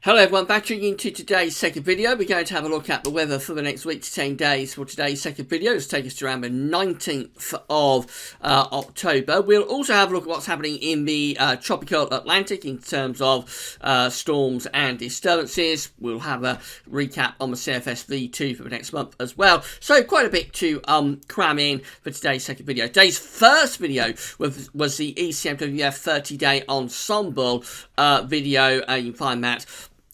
Hello everyone, back into today's second video. We're going to have a look at the weather for the next week to 10 days for today's second video. Let's take us to around the 19th of October. We'll also have a look at what's happening in the tropical Atlantic in terms of storms and disturbances. We'll have a recap on the CFS V2 for the next month as well. So quite a bit to cram in for today's second video. Today's first video was the ECMWF 30-day ensemble video. You can find that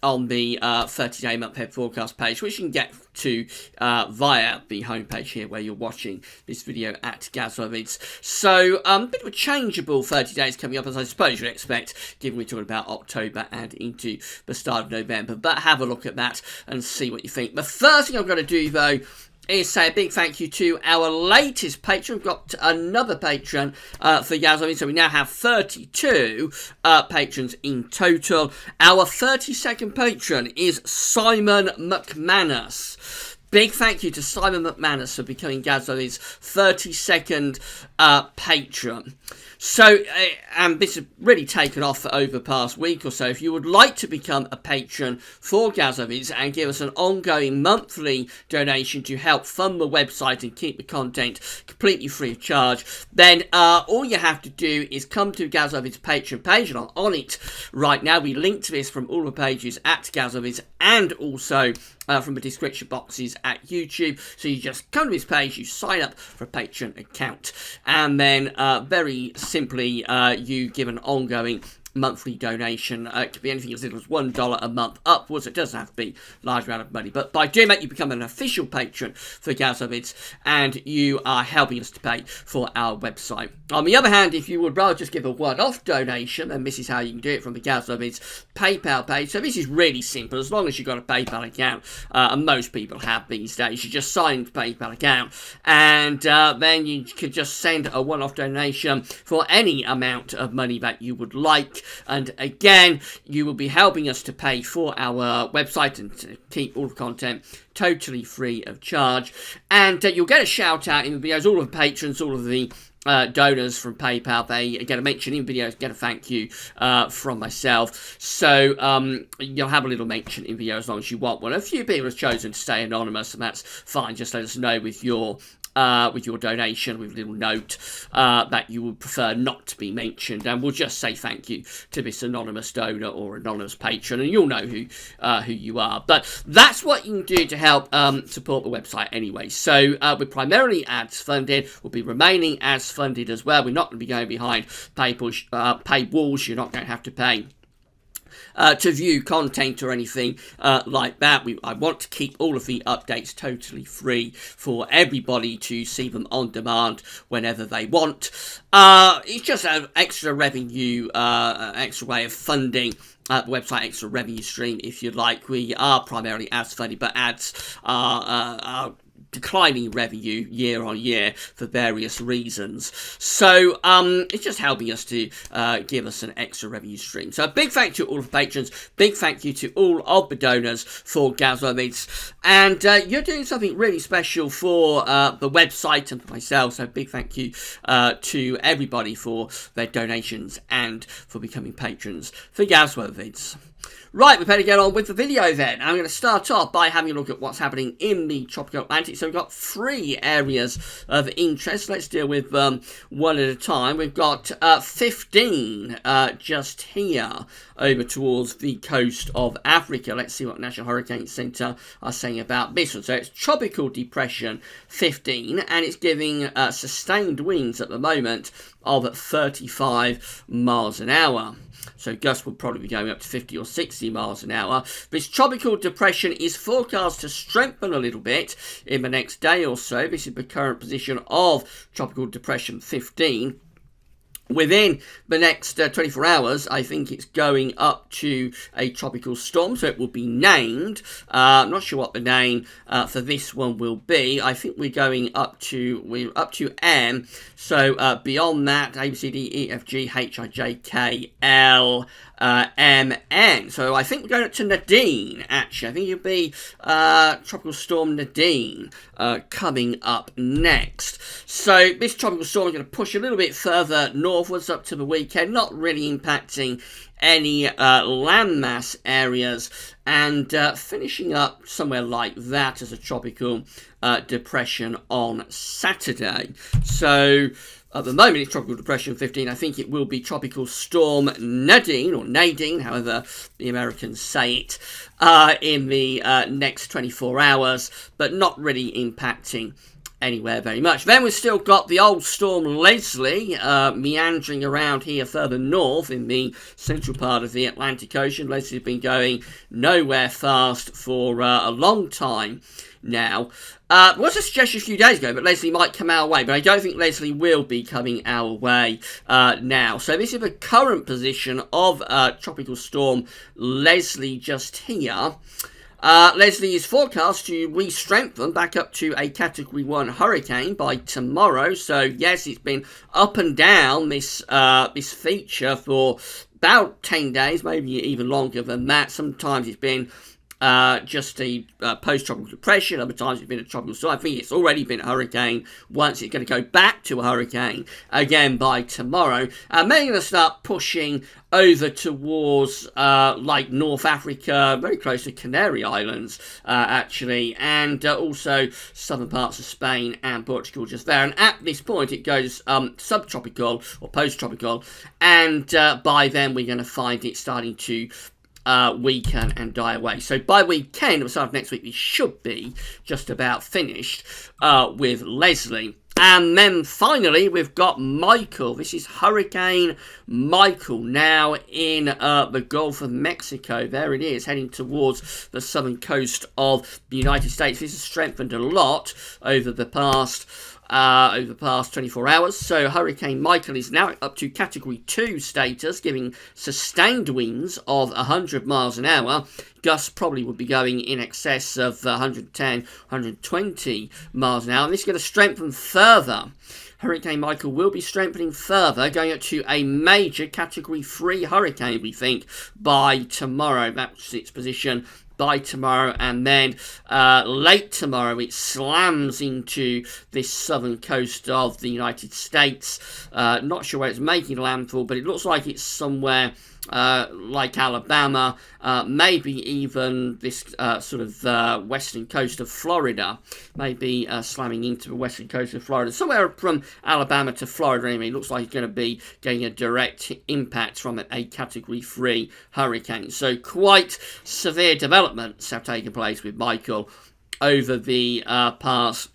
on the 30-day month-ahead forecast page, which you can get to via the homepage here where you're watching this video at Gazlovids. So a bit of a changeable 30 days coming up, as I suppose you'd expect, given we're talking about October and into the start of November. But have a look at that and see what you think. The first thing I'm going to do, though, is say a big thank you to our latest patron. We've got another patron for Gazlovids, so we now have 32 patrons in total. Our 32nd patron is Simon McManus. Big thank you to Simon McManus for becoming Gazlovids' 32nd patron. So, and this has really taken off over the past week or so. If you would like to become a patron for Gazlovids and give us an ongoing monthly donation to help fund the website and keep the content completely free of charge, then all you have to do is come to Gazlovids' Patreon page, and I'm on it right now. We link to this from all the pages at Gazlovids and also from the description boxes at YouTube. So you just come to this page, you sign up for a Patreon account, and then very simply you give an ongoing monthly donation. It could be anything as little as $1 a month upwards. It doesn't have to be a large amount of money, but by doing that you become an official patron for Gazlovids and you are helping us to pay for our website. On the other hand, if you would rather just give a one-off donation, then this is how you can do it from the Gazlovids PayPal page. So this is really simple. As long as you've got a PayPal account, and most people have these days, you just sign the PayPal account and then you could just send a one-off donation for any amount of money that you would like. And again, you will be helping us to pay for our website and to keep all the content totally free of charge. And you'll get a shout out in the videos. All of the patrons, all of the donors from PayPal, they get a mention in videos, get a thank you from myself. So you'll have a little mention in video as long as you want one. A few people have chosen to stay anonymous, and that's fine. Just let us know with your donation, with a little note that you would prefer not to be mentioned, and we'll just say thank you to this anonymous donor or anonymous patron, and you'll know who you are. But that's what you can do to help support the website anyway. So we're primarily ads funded. We'll be remaining ads funded as well. We're not going to be going behind paywalls. You're not going to have to pay to view content or anything like that. I want to keep all of the updates totally free for everybody to see them on demand whenever they want. It's just an extra revenue, extra way of funding the website, extra revenue stream, if you like. We are primarily ads funded, but ads are declining revenue year on year for various reasons. So it's just helping us to give us an extra revenue stream. So a big thank you to all of the patrons, big thank you to all of the donors for Gazlovids, and you're doing something really special for the website and for myself. So big thank you to everybody for their donations and for becoming patrons for Gazlovids. Right, we better get on with the video then. I'm going to start off by having a look at what's happening in the tropical Atlantic. So we've got 3 areas of interest. Let's deal with one at a time. We've got 15 just here over towards the coast of Africa. Let's see what National Hurricane Center are saying about this one. So it's Tropical Depression 15, and it's giving sustained winds at the moment of 35 miles an hour. So gusts will probably be going up to 50 or 60 miles an hour. This tropical depression is forecast to strengthen a little bit in the next day or so. This is the current position of Tropical Depression 15. Within the next 24 hours, I think it's going up to a tropical storm, so it will be named. I'm not sure what the name for this one will be. I think we're up to M. So beyond that, A, B, C, D, E, F, G, H, I, J, K, L, M, N. So I think we're going up to Nadine, actually. I think it'll be Tropical Storm Nadine coming up next. So this tropical storm is going to push a little bit further northwards up to the weekend, not really impacting any landmass areas, and finishing up somewhere like that as a tropical depression on Saturday. So at the moment it's Tropical Depression 15. I think it will be Tropical Storm Nadine, or Nadine, however the Americans say it, in the next 24 hours, but not really impacting anywhere very much. Then we've still got the old storm Leslie meandering around here further north in the central part of the Atlantic Ocean. Leslie's been going nowhere fast for a long time now. Was a suggestion a few days ago, but Leslie might come our way, but I don't think Leslie will be coming our way now. So this is the current position of Tropical Storm Leslie just here. Leslie is forecast to re-strengthen back up to a Category 1 hurricane by tomorrow. So yes, it's been up and down this feature for about 10 days, maybe even longer than that. Sometimes it's been just a post-tropical depression, other times it's been a tropical storm. I think it's already been a hurricane once. It's going to go back to a hurricane again by tomorrow. Maybe going to start pushing over towards like North Africa, very close to Canary Islands actually, and also southern parts of Spain and Portugal just there. And at this point it goes subtropical or post-tropical, and by then we're going to find it starting to weaken and die away. So by weekend, or start of next week, we should be just about finished with Leslie. And then finally, we've got Michael. This is Hurricane Michael now in the Gulf of Mexico. There it is, heading towards the southern coast of the United States. This has strengthened a lot over the past 24 hours. So Hurricane Michael is now up to Category 2 status, giving sustained winds of 100 miles an hour. Gusts probably would be going in excess of 110, 120 miles an hour. And this is going to strengthen further. Hurricane Michael will be strengthening further, going up to a major Category 3 hurricane, we think, by tomorrow. That's its position by tomorrow, and then late tomorrow it slams into this southern coast of the United States. Not sure where it's making landfall, but it looks like it's somewhere like Alabama, maybe even this sort of western coast of Florida, maybe slamming into the western coast of Florida, somewhere from Alabama to Florida. Anyway, it looks like it's going to be getting a direct impact from a Category 3 hurricane. So quite severe developments have taken place with Michael over the past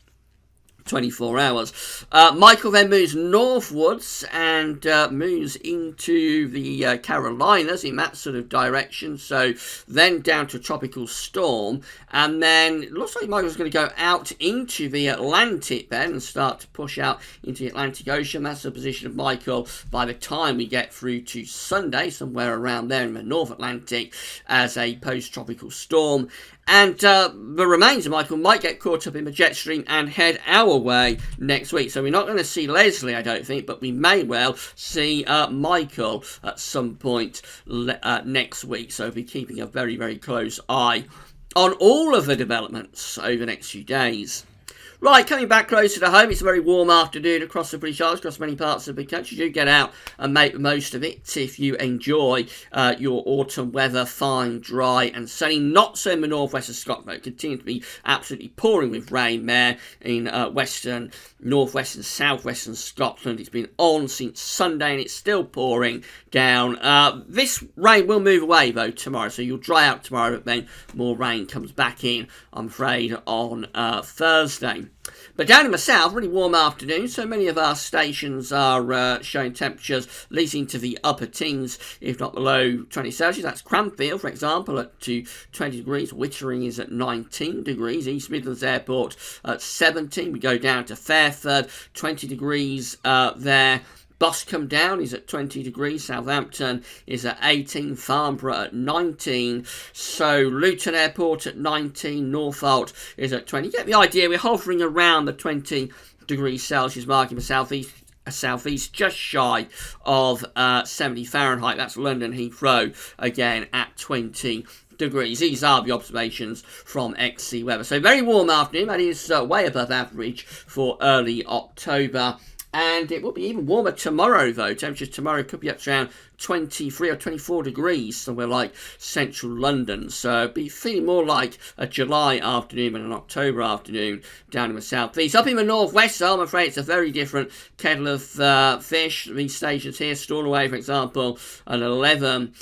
24 hours. Michael then moves northwards and moves into the Carolinas in that sort of direction, so then down to a tropical storm, and then it looks like Michael's going to go out into the Atlantic then and start to push out into the Atlantic Ocean. That's the position of Michael by the time we get through to Sunday, somewhere around there in the North Atlantic as a post-tropical storm. And the remains of Michael might get caught up in the jet stream and head our way next week. So we're not going to see Leslie, I don't think, but we may well see Michael at some point next week. So we'll be keeping a very, very close eye on all of the developments over the next few days. Right, coming back closer to home, it's a very warm afternoon across the British Isles, across many parts of the country. Do get out and make the most of it if you enjoy your autumn weather, fine, dry and sunny. Not so in the northwest of Scotland. It continues to be absolutely pouring with rain there in western, northwestern, southwestern Scotland. It's been on since Sunday and it's still pouring down. This rain will move away though tomorrow, so you'll dry out tomorrow, but then more rain comes back in, I'm afraid, on Thursday. But down in the south, really warm afternoon, so many of our stations are showing temperatures at least into the upper teens, if not below 20 Celsius. That's Cranfield, for example, at 20 degrees. Wittering is at 19 degrees. East Midlands Airport at 17. We go down to Fairford, 20 degrees there. Boscombe Down is at 20 degrees, Southampton is at 18, Farnborough at 19, so Luton Airport at 19, Norfolk is at 20. You get the idea, we're hovering around the 20 degrees Celsius mark in the southeast, just shy of 70 Fahrenheit. That's London Heathrow, again at 20 degrees. These are the observations from XC Weather. So very warm afternoon, that is way above average for early October. And it will be even warmer tomorrow, though. Temperatures tomorrow could be up to around 23 or 24 degrees somewhere like central London. So it'd be feeling more like a July afternoon than an October afternoon down in the southeast. Up in the northwest, I'm afraid it's a very different kettle of fish. These stations here, Stornoway, for example, at 11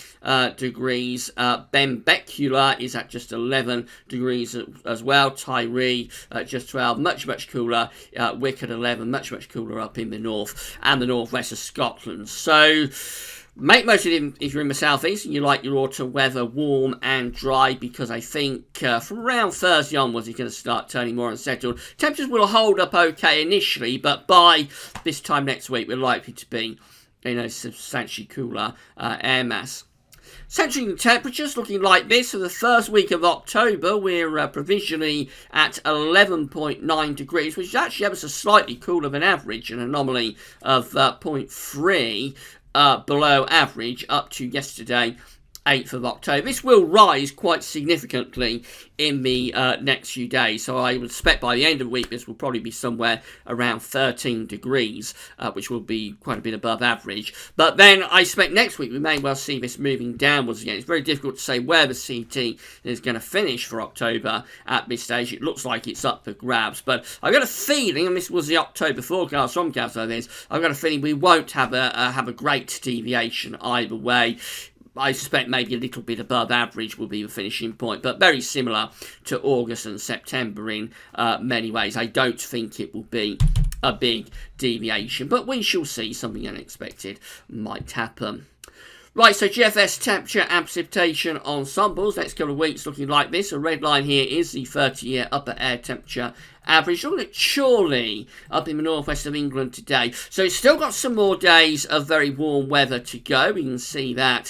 degrees. Benbecula is at just 11 degrees as well. Tyree at just 12, much cooler. Wick at 11, much cooler up in the north and the northwest of Scotland. So make most of it if you're in the southeast and you like your autumn weather warm and dry, because I think from around Thursday onwards it's going to start turning more unsettled. Temperatures will hold up okay initially, but by this time next week we're likely to be in a substantially cooler air mass. Central temperatures looking like this for the first week of October. We're provisionally at 11.9 degrees, which is actually ever so slightly cooler than average, an anomaly of 0.3 below average up to yesterday, 8th of October. This will rise quite significantly in the next few days, so I would expect by the end of the week this will probably be somewhere around 13 degrees, which will be quite a bit above average. But then I expect next week we may well see this moving downwards again. It's very difficult to say where the CT is going to finish for October at this stage. It looks like it's up for grabs, but I've got a feeling, and this was the October forecast from Gazzo, I've got a feeling we won't have a great deviation either way. I suspect maybe a little bit above average will be the finishing point, but very similar to August and September in many ways. I don't think it will be a big deviation, but we shall see. Something unexpected might happen. Right, so GFS temperature and precipitation ensembles. Next couple of weeks looking like this. A red line here is the 30-year upper air temperature average. Look at Chorley up in the northwest of England today. So it's still got some more days of very warm weather to go. We can see that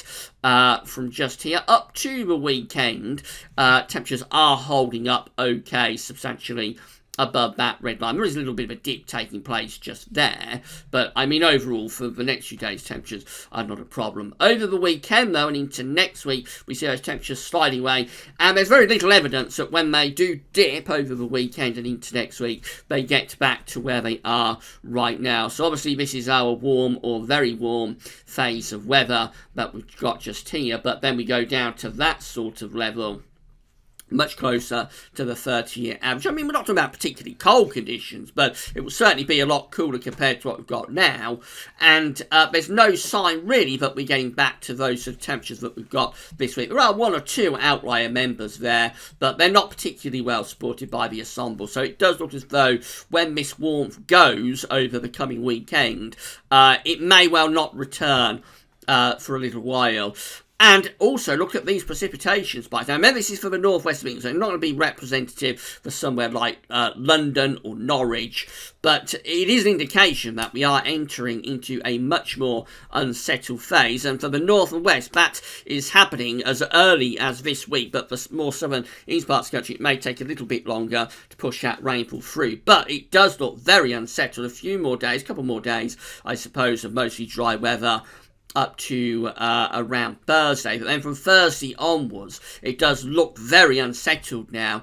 from just here up to the weekend. Temperatures are holding up okay, substantially above that red line. There is a little bit of a dip taking place just there, but I mean overall for the next few days temperatures are not a problem. Over the weekend though and into next week we see those temperatures sliding away, and there's very little evidence that when they do dip over the weekend and into next week they get back to where they are right now. So obviously this is our warm or very warm phase of weather that we've got just here, but then we go down to that sort of level much closer to the 30-year average. I mean, we're not talking about particularly cold conditions, but it will certainly be a lot cooler compared to what we've got now. And there's no sign really that we're getting back to those sort of temperatures that we've got this week. There are one or two outlier members there, but they're not particularly well supported by the ensemble. So it does look as though when this warmth goes over the coming weekend, it may well not return for a little while. And also look at these precipitation spikes. Now remember, this is for the northwest of England, so it's not going to be representative for somewhere like London or Norwich, but it is an indication that we are entering into a much more unsettled phase. And for the north and west, that is happening as early as this week, but for more southern east parts of the country it may take a little bit longer to push that rainfall through. But it does look very unsettled. A few more days, a couple more days I suppose, of mostly dry weather up to around Thursday. But then from Thursday onwards, it does look very unsettled now,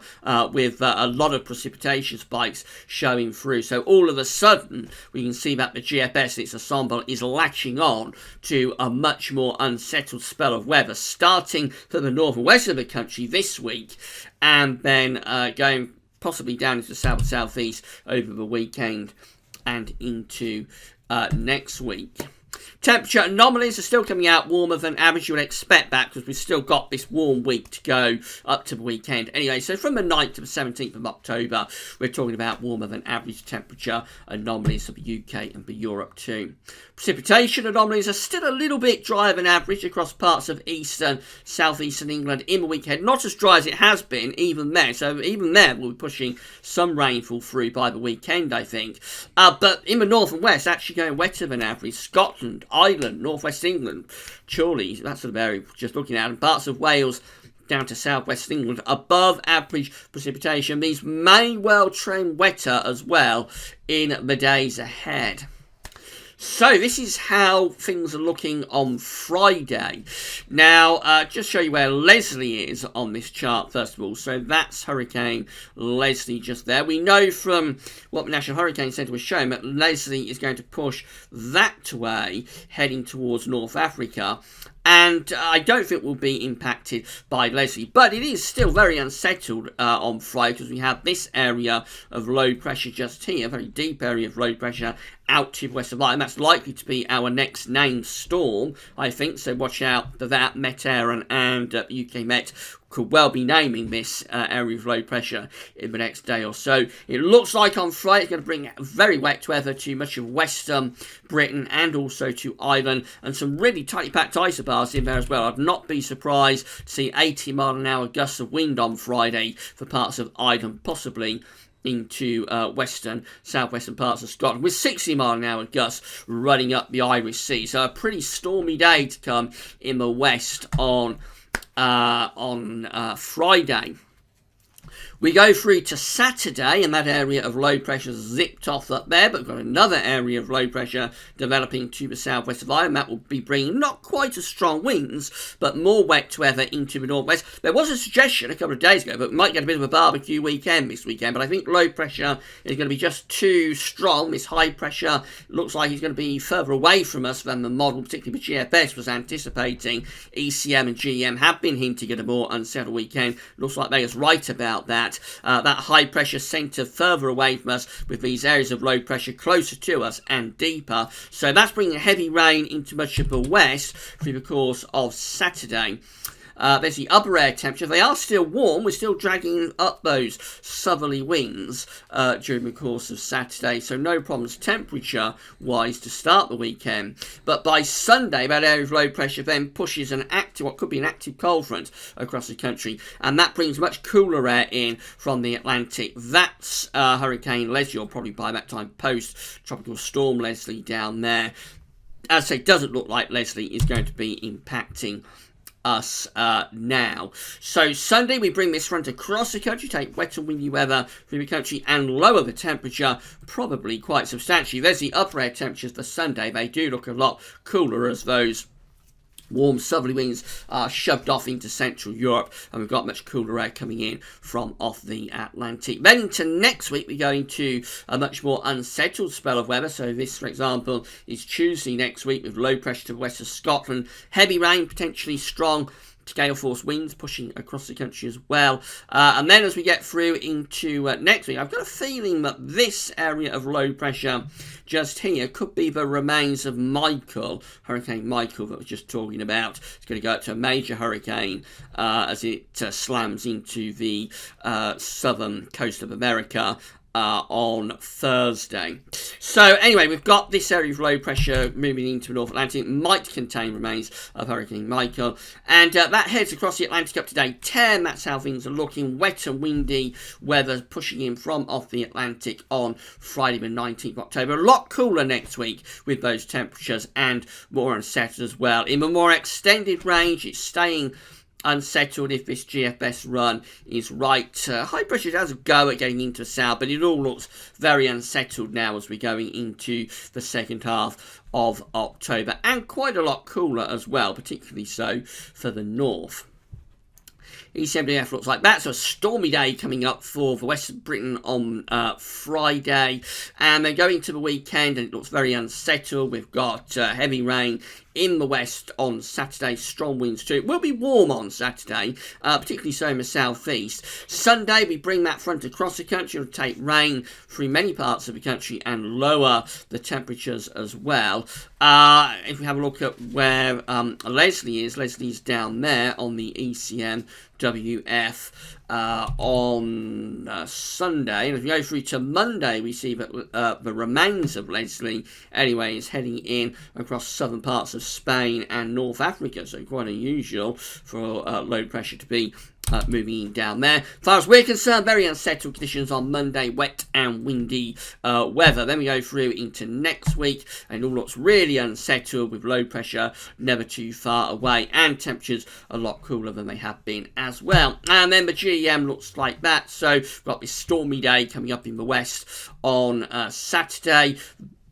with a lot of precipitation spikes showing through. So all of a sudden, we can see that the GFS, its ensemble, is latching on to a much more unsettled spell of weather, starting for the north and west of the country this week, and then going possibly down into the south and southeast over the weekend and into next week. Temperature anomalies are still coming out warmer than average. You would expect that because we've still got this warm week to go up to the weekend. Anyway, so from the 9th to the 17th of October, we're talking about warmer than average temperature anomalies for the UK and for Europe too. Precipitation anomalies are still a little bit drier than average across parts of eastern, southeastern England in the weekend. Not as dry as it has been even there. So even there we'll be pushing some rainfall through by the weekend, I think. But in the north and west, actually going wetter than average. Scotland, Ireland, northwest England, Chorley, that sort of area just looking at, and parts of Wales down to southwest England, above average precipitation. These may well trend wetter as well in the days ahead. So this is how things are looking on Friday. Now, just show you where Leslie is on this chart first of all. So that's Hurricane Leslie just there. We know from what the National Hurricane Centre was showing that Leslie is going to push that way, heading towards North Africa. And I don't think we'll be impacted by Leslie. But it is still very unsettled on Friday because we have this area of low pressure just here, a very deep area of low pressure out to the west of Ireland. That's likely to be our next named storm, I think. So watch out for that. Met Aaron and UK Met could well be naming this area of low pressure in the next day or so. It looks like on Friday it's going to bring very wet weather to much of western Britain and also to Ireland, and some really tightly packed isobars in there as well. I'd not be surprised to see 80-mile-an-hour gusts of wind on Friday for parts of Ireland, possibly into western, southwestern parts of Scotland, with 60-mile-an-hour gusts running up the Irish Sea. So a pretty stormy day to come in the west on Friday. We go through to Saturday, and that area of low pressure zipped off up there, but we've got another area of low pressure developing to the southwest of Ireland. That will be bringing not quite as strong winds, but more wet weather into the northwest. There was a suggestion a couple of days ago, but we might get a bit of a barbecue weekend this weekend, but I think low pressure is going to be just too strong. This high pressure looks like it's going to be further away from us than the model, particularly the GFS was anticipating. ECM and GM have been hinting at a more unsettled weekend. Looks like they are right about that. That high pressure centre further away from us, with these areas of low pressure closer to us and deeper. So that's bringing heavy rain into much of the west through the course of Saturday. There's the upper air temperature. They are still warm. We're still dragging up those southerly winds during the course of Saturday. So no problems temperature-wise to start the weekend. But by Sunday, that area of low pressure then pushes what could be an active cold front across the country. And that brings much cooler air in from the Atlantic. That's Hurricane Leslie, or probably by that time post-tropical storm Leslie down there. As I say, doesn't look like Leslie is going to be impacting us now. So Sunday we bring this front across the country, take wet and windy weather through the country and lower the temperature probably quite substantially. There's the upper air temperatures for Sunday. They do look a lot cooler as those warm southerly winds are shoved off into Central Europe, and we've got much cooler air coming in from off the Atlantic. Then into next week, we go into a much more unsettled spell of weather. So this, for example, is Tuesday next week with low pressure to the west of Scotland. Heavy rain, potentially strong gale force winds pushing across the country as well. And then as we get through into next week, I've got a feeling that this area of low pressure just here could be the remains of Hurricane Michael that I was just talking about. It's going to go up to a major hurricane as it slams into the southern coast of America on Thursday. So anyway, we've got this area of low pressure moving into the North Atlantic. It might contain remains of Hurricane Michael, and that heads across the Atlantic up to day 10. That's how things are looking. Wet and windy weather pushing in from off the Atlantic on Friday the 19th of October. A lot cooler next week with those temperatures, and more unsettled as well. In the more extended range, it's staying unsettled if this GFS run is right. High pressure does a go at getting into the south, but it all looks very unsettled now as we're going into the second half of October, and quite a lot cooler as well, particularly so for the north. ECMDF looks like that. So a stormy day coming up for the Western Britain on Friday, and then going to the weekend, and it looks very unsettled. We've got heavy rain in the west on Saturday, strong winds too. It will be warm on Saturday, particularly so in the southeast. Sunday, we bring that front across the country. It'll take rain through many parts of the country and lower the temperatures as well. If we have a look at where Leslie's down there on the ECM WF on Sunday, and as we go through to Monday, we see that the remains of Leslie anyway is heading in across southern parts of Spain and North Africa, so quite unusual for low pressure to be moving down there. As far as we're concerned, very unsettled conditions on Monday, wet and windy weather. Then we go through into next week, and it all looks really unsettled with low pressure never too far away, and temperatures a lot cooler than they have been as well. And then the GEM looks like that. So we've got this stormy day coming up in the west on Saturday.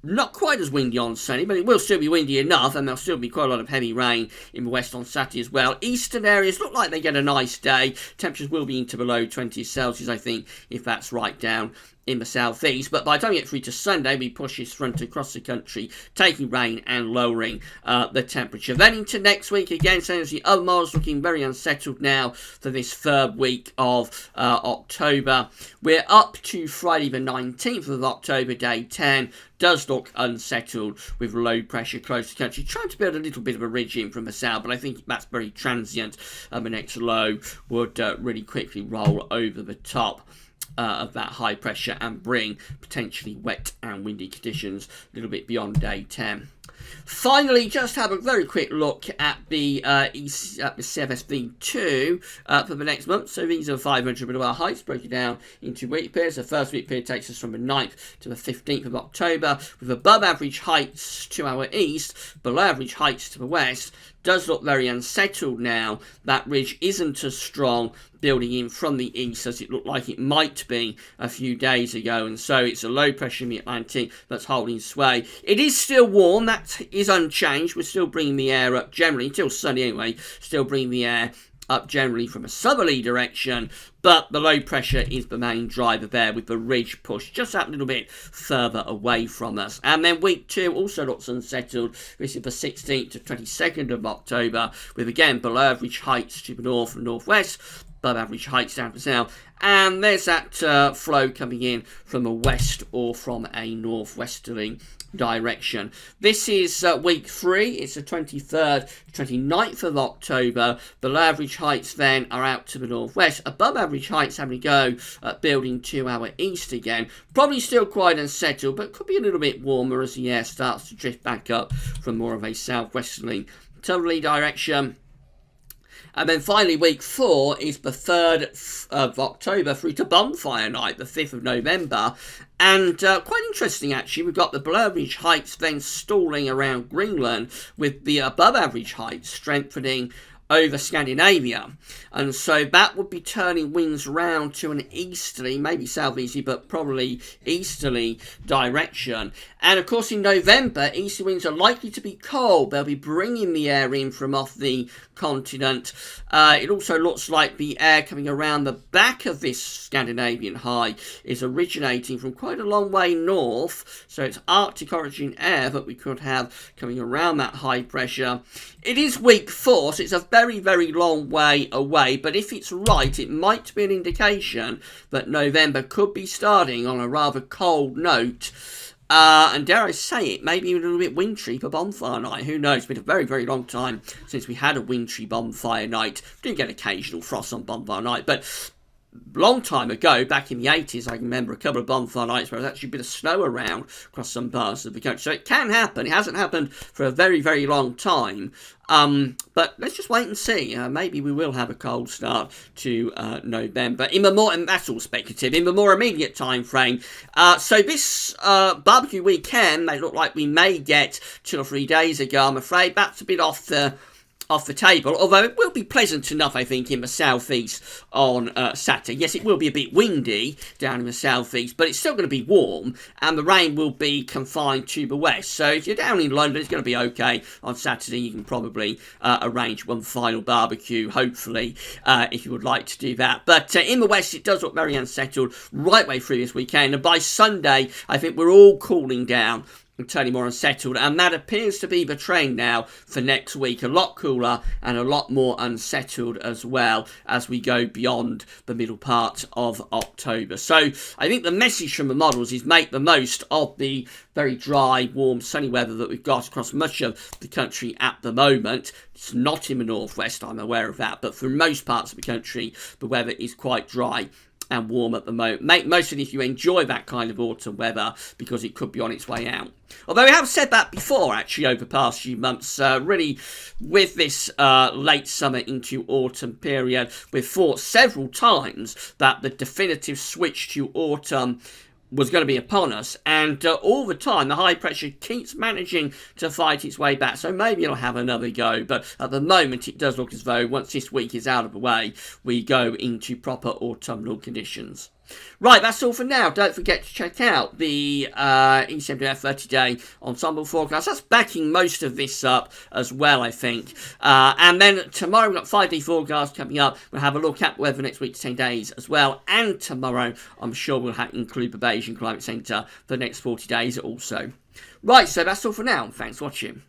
Not quite as windy on Sunday, but it will still be windy enough, and there'll still be quite a lot of heavy rain in the west on Saturday as well. Eastern areas look like they get a nice day. Temperatures will be into below 20 Celsius, I think, if that's right down in the southeast. But by the time we get through to Sunday, we push this front across the country, taking rain and lowering the temperature. Then into next week, again, same as the other models, looking very unsettled now for this third week of October. We're up to Friday the 19th of October, day 10. Does look unsettled with low pressure close to the country, trying to build a little bit of a ridge in from the south, but I think that's very transient. The next low would really quickly roll over the top of that high pressure and bring potentially wet and windy conditions a little bit beyond day 10. Finally, just have a very quick look at the CFSV2 for the next month. So these are 500 middle heights broken down into week periods. The first week period takes us from the 9th to the 15th of October, with above average heights to our east, below average heights to the west. Does look very unsettled now. That ridge isn't as strong building in from the east as it looked like it might be a few days ago, and so it's a low pressure in the Atlantic that's holding sway. It is still warm, that is unchanged. We're still bringing the air up generally, until sunny anyway, still bringing the air up generally from a southerly direction, but the low pressure is the main driver there, with the ridge pushed just that little bit further away from us. And then week 2 also looks unsettled. This is the 16th to 22nd of October, with again below average heights to the north and northwest, above average heights down to south, and there's that flow coming in from the west or from a northwesterly direction. This is week 3. It's the 23rd to 29th of October. Below average heights then are out to the northwest. Above average heights having to go building to our east again. Probably still quite unsettled, but could be a little bit warmer as the air starts to drift back up from more of a southwesterly southerly direction. And then finally, week 4 is the 3rd of October through to Bonfire Night, the 5th of November. And quite interesting, actually, we've got the below average heights then stalling around Greenland, with the above average heights strengthening over Scandinavia, and so that would be turning winds round to an easterly, maybe southeasterly, but probably easterly direction. And of course in November, easterly winds are likely to be cold. They'll be bringing the air in from off the continent. It also looks like the air coming around the back of this Scandinavian high is originating from quite a long way north, so it's Arctic origin air that we could have coming around that high pressure. It is week 4, so it's a very, very long way away, but if it's right, it might be an indication that November could be starting on a rather cold note. And dare I say it, maybe a little bit wintry for Bonfire Night. Who knows? It's been a very, very long time since we had a wintry Bonfire Night. We do get occasional frost on Bonfire Night, but long time ago, back in the 80s, I can remember a couple of bonfire nights where there's actually a bit of snow around across some parts of the country. So it can happen. It hasn't happened for a very, very long time. But let's just wait and see. Maybe we will have a cold start to November. And that's all speculative. In the more immediate time frame. So this barbecue weekend may look like we may get 2 or 3 days ago. I'm afraid that's a bit off the table, although it will be pleasant enough, I think, in the southeast on Saturday. Yes, it will be a bit windy down in the southeast, but it's still going to be warm, and the rain will be confined to the west. So if you're down in London, it's going to be okay on Saturday. You can probably arrange one final barbecue, hopefully, if you would like to do that. But in the west, it does look very unsettled right way through this weekend, and by Sunday, I think we're all cooling down and turning more unsettled, and that appears to be the trend now for next week. A lot cooler and a lot more unsettled as well as we go beyond the middle part of October. So I think the message from the models is make the most of the very dry, warm, sunny weather that we've got across much of the country at the moment. It's not in the northwest, I'm aware of that, but for most parts of the country, the weather is quite dry and warm at the moment. Make most of it if you enjoy that kind of autumn weather, because it could be on its way out. Although we have said that before, actually, over the past few months, really, with this late summer into autumn period, we've thought several times that the definitive switch to autumn was going to be upon us, and all the time the high pressure keeps managing to fight its way back, so maybe it'll have another go. But at the moment it does look as though once this week is out of the way, we go into proper autumnal conditions. Right, that's all for now. Don't forget to check out the ECMWF 30-day ensemble forecast. That's backing most of this up as well, I think. And then tomorrow we've got 5D forecast coming up. We'll have a look at weather next week to 10 days as well. And tomorrow, I'm sure we'll include the Beijing Climate Centre for the next 40 days also. Right, so that's all for now. Thanks for watching.